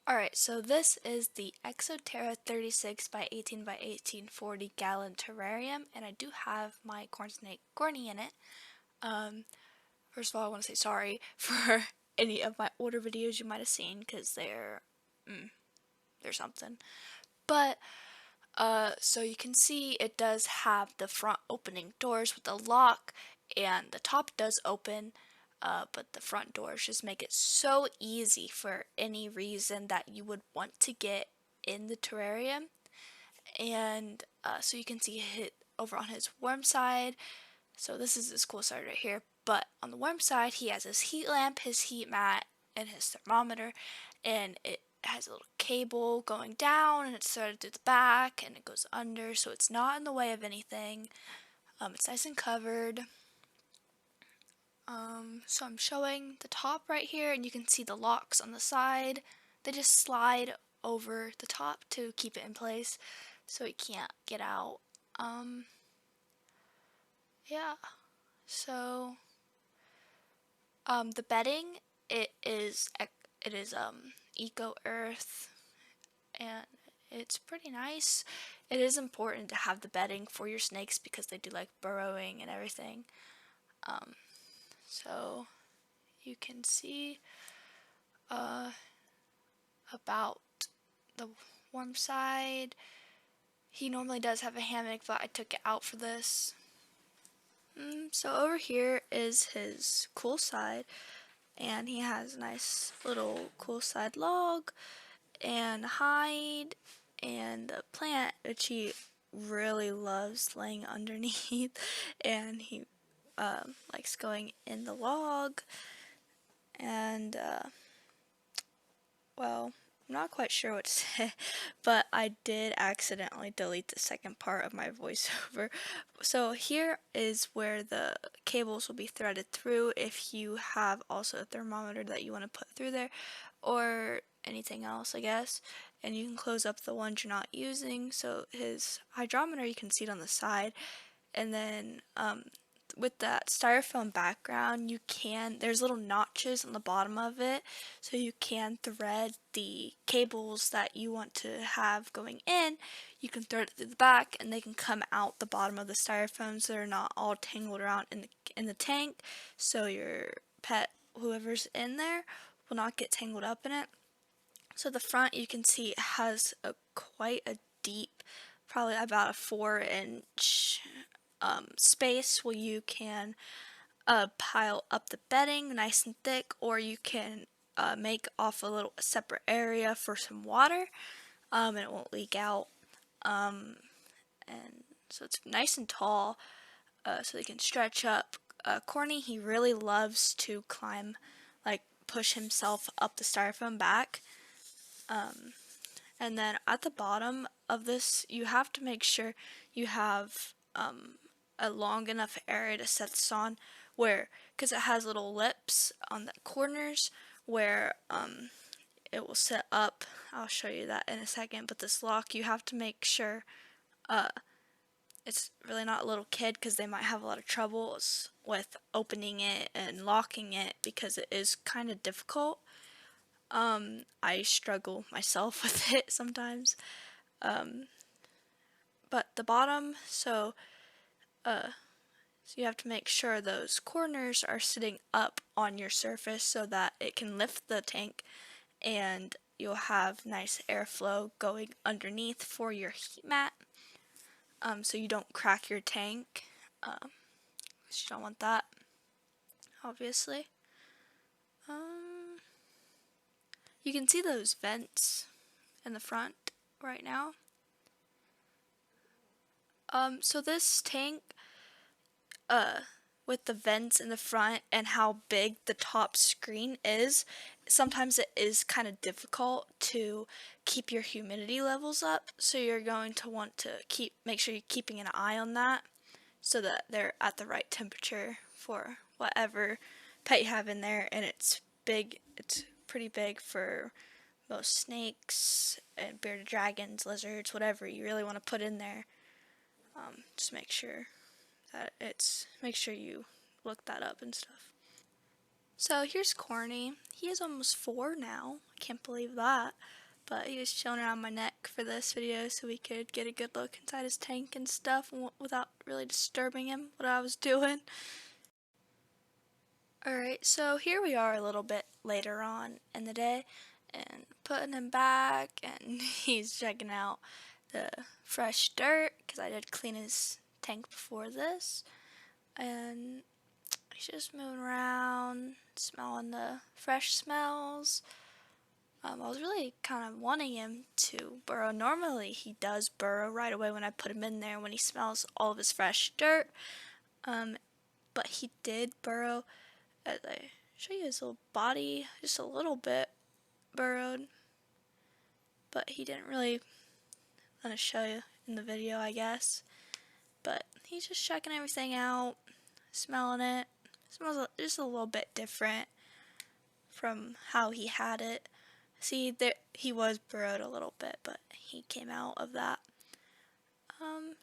Alright, so this is the Terra 36 by 18 by 18 40-gallon terrarium, and I do have my corn snake Corny in it. First of all, I want to say sorry for any of my older videos you might have seen, because they're something. But, so you can see it does have the front opening doors with the lock, and the top does open, but the front doors just make it so easy for any reason that you would want to get in the terrarium. And so you can see it over on his warm side. So this is his cool side right here. But on the warm side, he has his heat lamp, his heat mat, and his thermometer. And it has a little cable going down, and it's threaded through the back, and it goes under, so it's not in the way of anything. It's nice and covered. So I'm showing the top right here, and you can see the locks on the side. They just slide over the top to keep it in place so it can't get out. Yeah. So the bedding, it is Eco Earth, and it's pretty nice. It is important to have the bedding for your snakes because they do like burrowing and everything. So you can see about the warm side. He normally does have a hammock, but I took it out for this. So over here is his cool side, and he has a nice little cool side log and hide and a plant which he really loves laying underneath, and he likes going in the log. And well, I'm not quite sure what to say, but I did accidentally delete the second part of my voiceover. So here is where the cables will be threaded through if you have also a thermometer that you want to put through there, or anything else, I guess. And you can close up the ones you're not using. So his hydrometer, you can see it on the side. And then with that styrofoam background, there's little notches on the bottom of it, so you can thread the cables that you want to have going in. You can thread it through the back, and they can come out the bottom of the styrofoam, so they're not all tangled around in the tank, so your pet, whoever's in there, will not get tangled up in it. So the front, you can see, has quite a deep, probably about a 4-inch space where you can pile up the bedding nice and thick, or you can make off a little separate area for some water, and it won't leak out. And so it's nice and tall, so they can stretch up. Corny, he really loves to climb, like push himself up the styrofoam back. And then at the bottom of this, you have to make sure you have a long enough area to set this on, because it has little lips on the corners where it will set up. I'll show you that in a second, but this lock, you have to make sure it's really not a little kid, because they might have a lot of troubles with opening it and locking it because it is kind of difficult. I struggle myself with it sometimes. But the bottom, so you have to make sure those corners are sitting up on your surface so that it can lift the tank, and you'll have nice airflow going underneath for your heat mat, so you don't crack your tank, because you don't want that, obviously. You can see those vents in the front right now. So this tank, with the vents in the front and how big the top screen is, sometimes it is kind of difficult to keep your humidity levels up, so you're going to want to make sure you're keeping an eye on that so that they're at the right temperature for whatever pet you have in there. And it's pretty big for most snakes and bearded dragons, lizards, whatever you really want to put in there. Just make sure you look that up and stuff. So here's Corny. He is almost 4 now. I can't believe that. But he was chilling around my neck for this video so we could get a good look inside his tank and stuff without really disturbing him, what I was doing. Alright, so here we are a little bit later on in the day and putting him back, and he's checking out the fresh dirt because I did clean his tank before this. And he's just moving around, smelling the fresh smells. I was really kind of wanting him to burrow. Normally he does burrow right away when I put him in there when he smells all of his fresh dirt. But he did burrow. As I show you his little body, just a little bit burrowed. But he didn't really want to show you in the video, I guess. But he's just checking everything out, smelling it. It smells just a little bit different from how he had it. See, there he was burrowed a little bit, but he came out of that.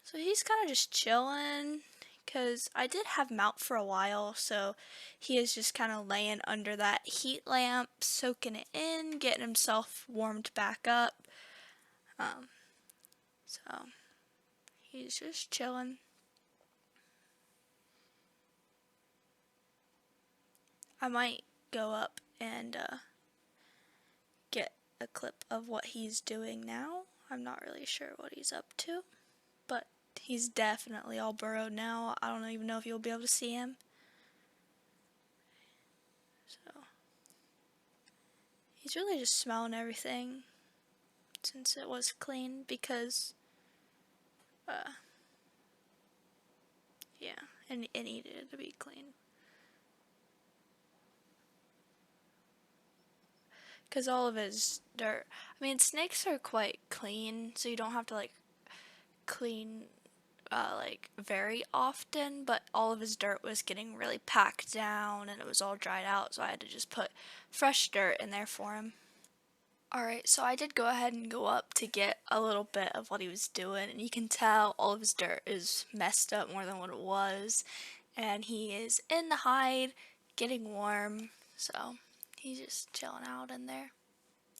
So he's kind of just chilling, because I did have him out for a while, so he is just kind of laying under that heat lamp, soaking it in, getting himself warmed back up. So he's just chilling. I might go up and get a clip of what he's doing now. I'm not really sure what he's up to, but he's definitely all burrowed now. I don't even know if you'll be able to see him. So he's really just smelling everything since it was clean, because yeah, and it needed to be clean. Because all of his dirt, I mean, snakes are quite clean, so you don't have to clean very often, but all of his dirt was getting really packed down and it was all dried out, so I had to just put fresh dirt in there for him. Alright, so I did go ahead and go up to get a little bit of what he was doing, and you can tell all of his dirt is messed up more than what it was, and he is in the hide getting warm, so he's just chilling out in there.